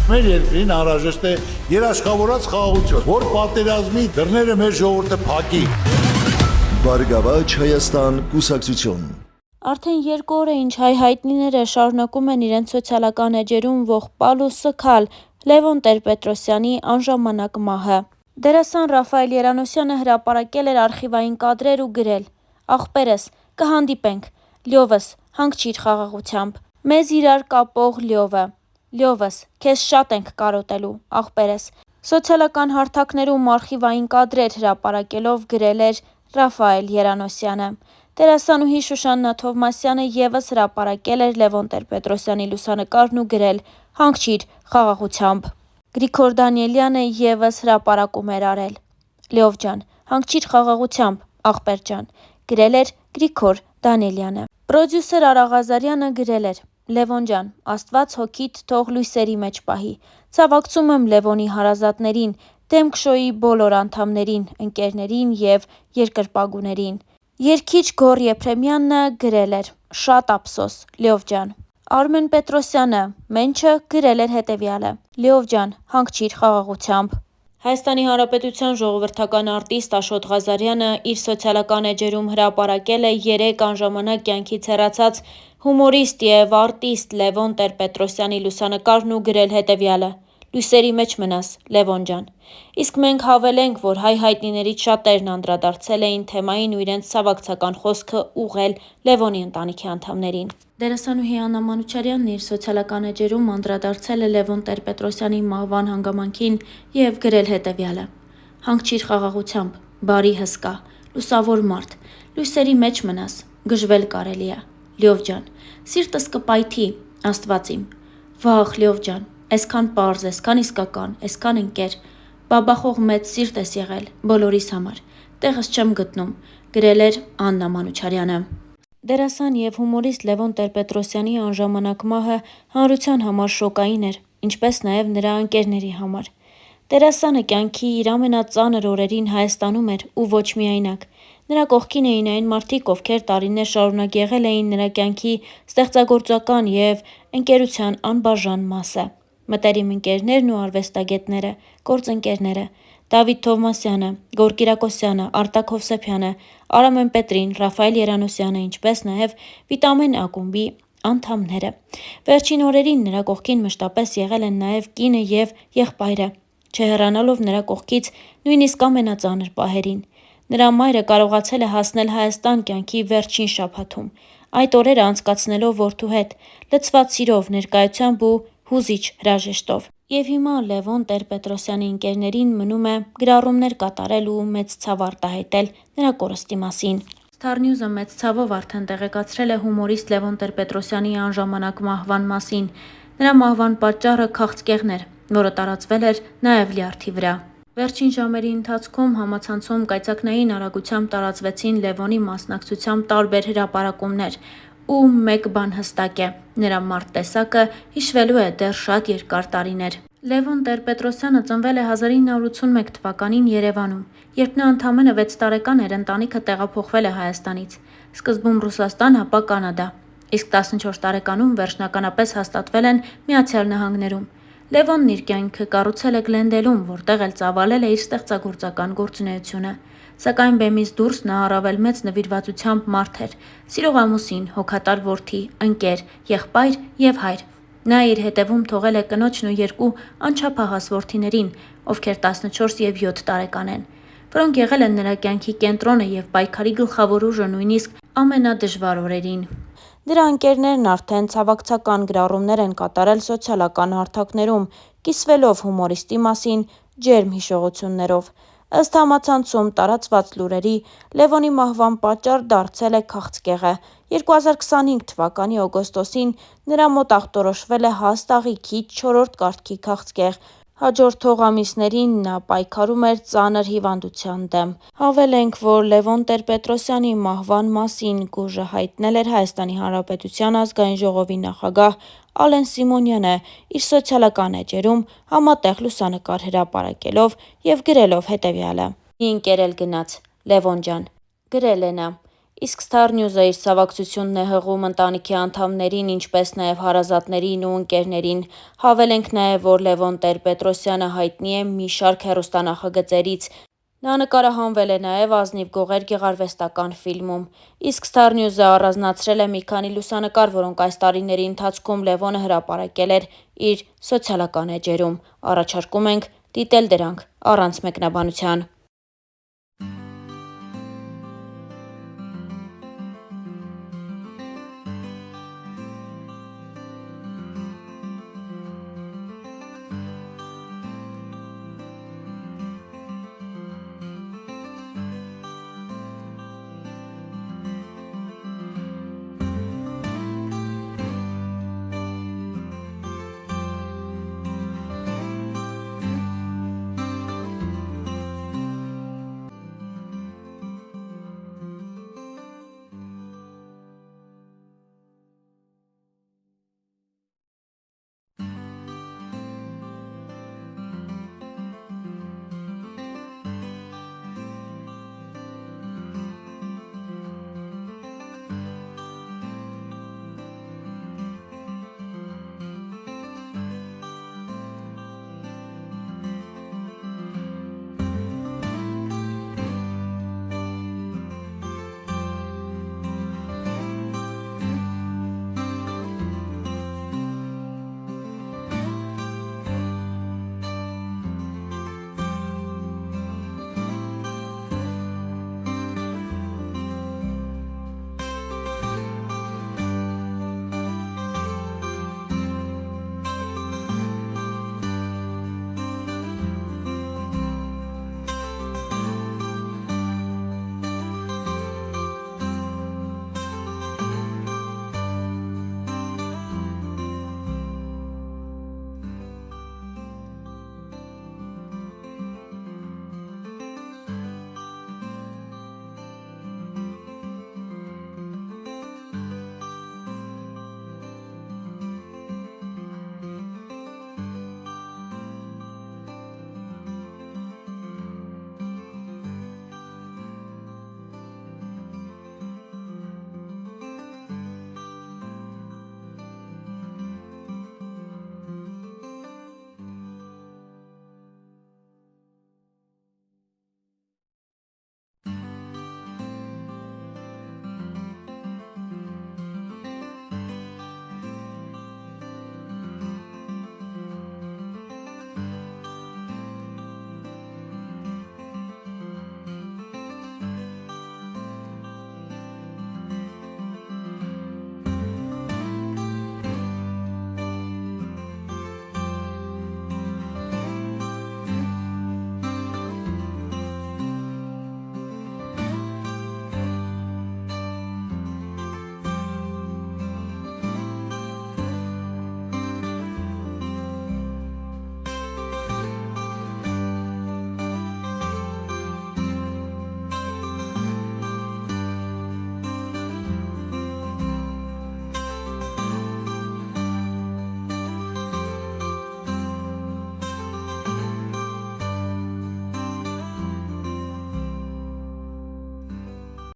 Մեր երկրին անհրաժեշտ է երաշխավորած խաղաղություն, որ պատերազմի դռները մեր ժողովուրդը փակի։ Բարգավաճ Հայաստան կուսակցություն։ Արդեն 2 օր է ինչ հայ հայտնիները շարունակում են իրենց սոցիալական էջերում ողբալ ու սգալ Լևոն Տեր-Պետրոսյանի անժամանակ մահը։ Դերասան Ռաֆայել Երանոսյանը հրապարակել էր արխիվային կադրեր ու գրել. «Ախպերս, կհանդիպենք, լյովս, հանգչիր խաղաղությամբ, մեզ իրար կապող լյովը, լյովս, քեզ շատ ենք կարոտելու, ախպերս»։ Սոցիալական հարթակներում արխիվային կադրեր հրապարակելով գրել էր Ռաֆայել Երանոսյանը։ Դերասանուհի Շուշաննա Թովմասյանը ևս հրապարակել էր Լևոն Տեր-Պետրոսյանի լուսանկարն ու գրել «Հանգչիր խաղաղությամբ»։ Գրիգոր Դանիելյանը ևս հրապարակում էր արել. «Լյով ջան, հանգչիր խաղաղությամբ, ախպեր ջան», գրել էր Գրիգոր Դանիելյանը։ Պրոդյուսեր Արա Ղազարյանը գրել էր. «Լևոն ջան, Աստված հոգիդ թող լույսերի մեջ պահի։ Ցավակցում եմ Լևոնի հարազատներին, Դեմք-շոուի բոլոր անդամներին, ընկերներին և երկրպագուներին»։ Երգիչ Գոռ Եփրեմյանը գրել էր. «Շատ ափսոս, Լյով ջան»։ Արմեն Պետրոսյանը Մենչը գրել էր հետևյալը. «Լյով ջան, հանգչիր խաղաղությամբ»։ Հայաստանի Հանրապետության ժողովրդական արտիստ Աշոտ Ղազարյանը իր սոցիալական էջերում հրապարակել է 3 անժամանակ կյանքից հեռացած հումորիստ և արտիստ Լևոն Տեր-Պետրոսյանի լուսանկարն ու գրել հետևյալը. «Լույսերի մեջ մնաս, Լևոն ջան»։ Իսկ մենք հավելենք, որ հայ հայտնիներից շատերն անդրադարձել էին թեմային ու իրենց ցավակցական խոսքը ուղղել Լևոնի ընտանիքի անդամներին։ Դերասանուհի Աննա Մանուչարյանն իր սոցիալական էջերում անդրադարձել է Լևոն Տեր-Պետրոսյանի մահվան հանգամանքին և գրել հետևյալը. «Հանգչիր խաղաղությամբ, բարի հսկա, լուսավոր մարդ, լույսերի մեջ մնաս, գժվել կարելի է, Լյով ջան, սիրտս կպայթի, Աստված իմ, վաղ Լյով ջան, այսքան պարզ, այսքան իսկական, այսքան ընկեր, բաբախող մեծ սիրտ ես եղել բոլորիս համար, տեղս չեմ գտնում», գրել էր Աննա Մանուչարյանը։ Դերասան և հումորիստ Լևոն Տեր-Պետրոսյանի անժամանակ մահը հանրության համար շոկային էր, ինչպես նաև նրա ընկերների համար։ Դերասանը կյանքի իր ամենածանր օրերին Հայաստանում էր ու ոչ միայնակ։ Նրա կողքին էին այն մարդիկ, ովքեր տարիներ շարունակ եղել էին նրա կյանքի ստեղծագործական և ընկերության անբաժան մասը։ Մտերիմ ընկերներն ու արվեստագետները, գործընկերները՝ Դավիթ Թովմասյանը, Գոռ Կիրակոսյանը, Արտակ Հովսեփյանը, Արամեն Պետրին, Ռաֆայել Երանոսյանը, ինչպես նաև Վիտամեն ակումբի անդամները։ Վերջին օրերին նրա կողքին մշտապես եղել են նաև կինը և եղբայրը, չհեռանալով նրա կողքից նույնիսկ ամենածանր պահերին։ Նրա մայրը կարողացել է հասնել Հայաստան կյանքի վերջին շաբաթում, այդ օրերը անցկացնելով որդու հետ, լցված սիրով, ներկայությամբ ու հուզիչ հրաժեշտով։ Եվ հիմա Լևոն Տեր-Պետրոսյանի ընկերներին մնում է գրառումներ կատարել ու մեծ ցավ արտահայտել նրա կորստի մասին։ Star News-ը մեծ ցավով արդեն տեղեկացրել է հումորիստ Լևոն Տեր-Պետրոսյանի անժամանակ մահվան մասին։ Նրա մահվան պատճառը քաղցկեղն էր, որը տարածվել էր նաև լյարդի վրա։ Վերջին ժամերի ընթացքում համացանցում կայծակնային արագությամբ տարածվեցին Լևոնի մասնակցությամբ տարբեր հրապարակումներ, ու մեկ բան հստակ է՝ նրա մարդ տեսակը հիշվելու է դեռ շատ երկար տարիներ։ Լևոն Տեր-Պետրոսյանը ծնվել է 1981 թվականին Երևանում, երբ նա ընդամենը 6 տարեկան էր, ընտանիքը տեղափոխվել է Հայաստանից, սկզբում Ռուսաստան, ապա Կանադա, իսկ 14 տարեկանում վերջնականապես հաստատվել են Միացյալ Նահանգներում։ Լևոնն իր կյանքը կառուցել է Գլենդելում, որտեղ էլ ծավալել է իր ստեղծագործական գործունեությունը։ Սակայն բեմից դուրս նա առավել մեծ նվիրվածությամբ մարդ էր, սիրող ամուսին, հոգատար որդի, ընկեր, եղբայր և հայր։ Նա իր հետևում թողել է կնոջն ու 2 անչափահաս որդիներին, ովքեր 14 և 7 տարեկան են, որոնք եղել են նրա կյանքի կենտրոնը և պայքարի գլխավոր ուժը նույնիսկ ամենադժվար օրերին։ Նրա ընկերներն արդեն ցավակցական գրառումներ են կատարել սոցիալական հարթակներում, կիսվելով հումորիստի մասին ջերմ հիշողություններով։ Ըստ համացանցում տարածված լուրերի, Լևոնի մահվան պատճառ դարձել է քաղցկեղը։ 2025 թվականի օգոստոսին նրա մոտ ախտորոշվել է հաստ աղիքի 4-րդ կարգի քաղցկեղ։ Հաջորդող ամիսներին նա պայքարում էր ծանր հիվանդության դեմ։ Հավելենք, որ Լևոն Տեր-Պետրոսյանի մահվան մասին գուժը հայտնել էր Հայաստանի Հանրապետության ազգային ժողովի նախագահ Ալեն Սիմոնյանը իր սոցիալական էջերում համատեղ լուսանկար հրապարակելով և գրելով հետևյալը. «Մի ընկեր էլ գնաց, Լևոն ջան», գրել է նա։ Իսկ Star News-ը իր ցավակցությունն է հղում ընտանիքի անդամներին, ինչպես նաև հարազատներին ու ընկերներին։ Հավելենք նաև, որ Լևոն Տեր-Պետրոսյանը հայտնի է մի շարք հեռուստանախագծերից։ Նա նկարահանվել է նաև «Ազնիվ գողեր» գեղարվեստական ֆիլմում։ Իսկ Star News-ը առանձնացրել է մի քանի լուսանկար, որոնք այս տարիների ընթացքում Լևոնը հրապարակել էր իր սոցիալական էջերում։ Առաջարկում ենք դիտել դրանք առանց մեկնաբանության։